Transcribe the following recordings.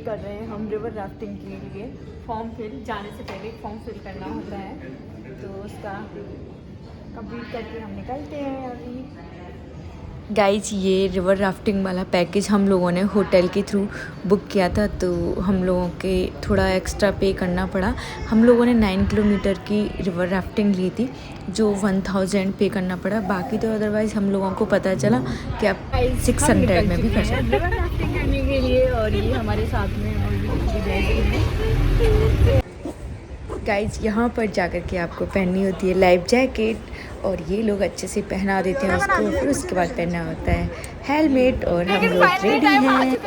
कर रहे हैं हम रिवर राफ्टिंग के लिए फॉर्म फिल। जाने से पहले फॉर्म फिल करना होता है, तो उसका कंप्लीट करके हम निकलते हैं अभी। गाइज ये रिवर राफ्टिंग वाला पैकेज हम लोगों ने होटल के थ्रू बुक किया था, तो हम लोगों के थोड़ा एक्स्ट्रा पे करना पड़ा। हम लोगों ने 9 किलोमीटर की रिवर राफ्टिंग ली थी, जो 1000 पे करना पड़ा। बाकी तो अदरवाइज़ हम लोगों को पता चला कि आप 600 में भी कर सकते हैं रिवर राफ्टिंग करने के लिए। और ये हमारे साथ में गाइज यहाँ पर जाकर के आपको पहननी होती है लाइफ जैकेट, और ये लोग अच्छे से पहना देते हैं उसको। फिर उसके बाद पहनना होता है हेलमेट, और हम लोग रेडी हैं।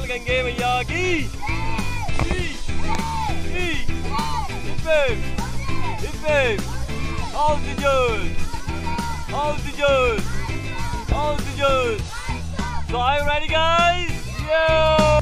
गंगे मैया की altitude. So are you ready, guys? Yeah.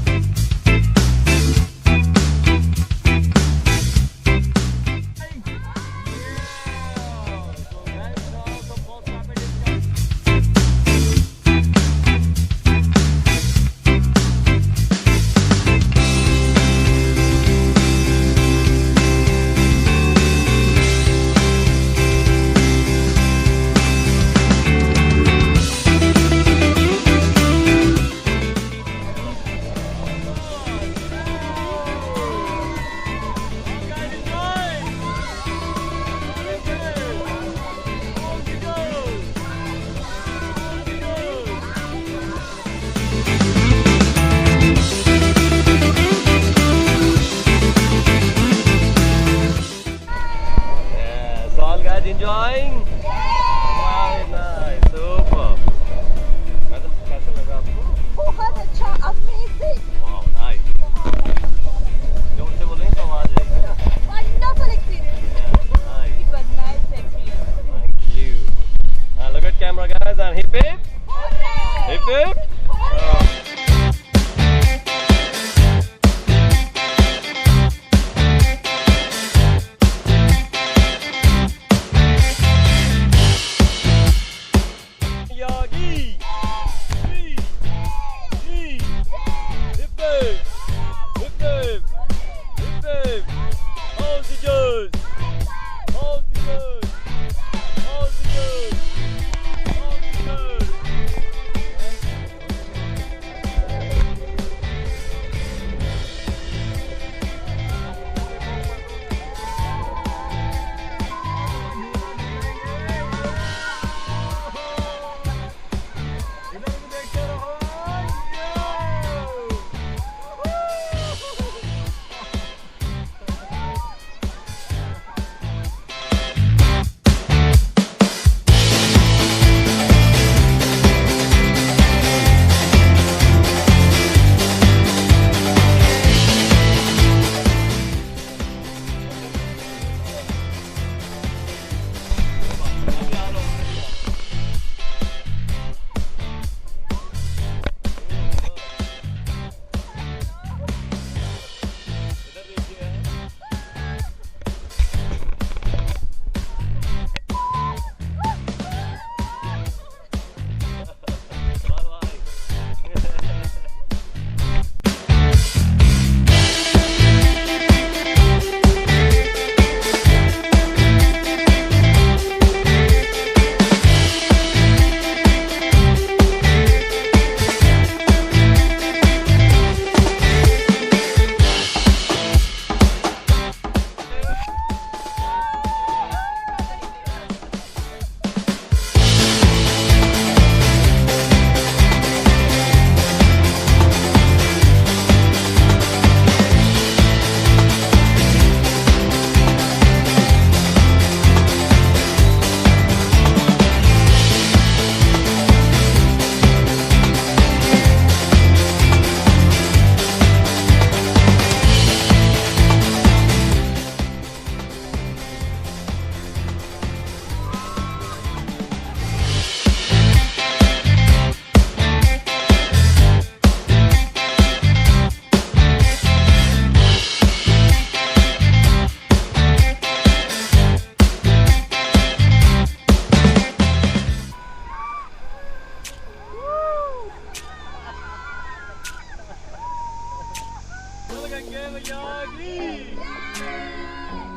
के भैया की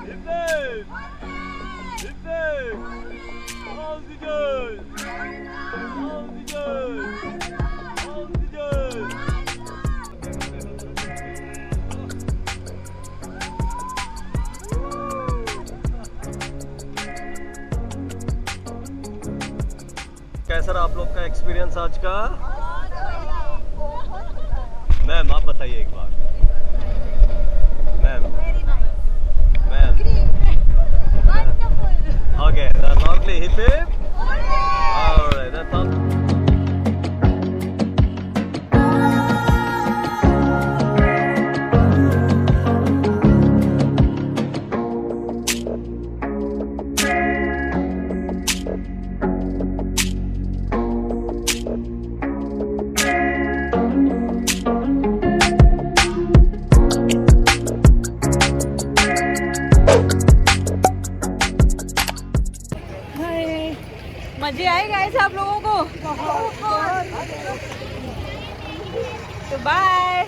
hippie hippie all the girls all the girls all the girls कैसा रहा आप लोग का एक्सपीरियंस आज का? मैम आप बताइए एक बार। Ma'am ma'am okay lovely hip hip alright that's all मजे आए गाइस आप लोगों को? तो बाय।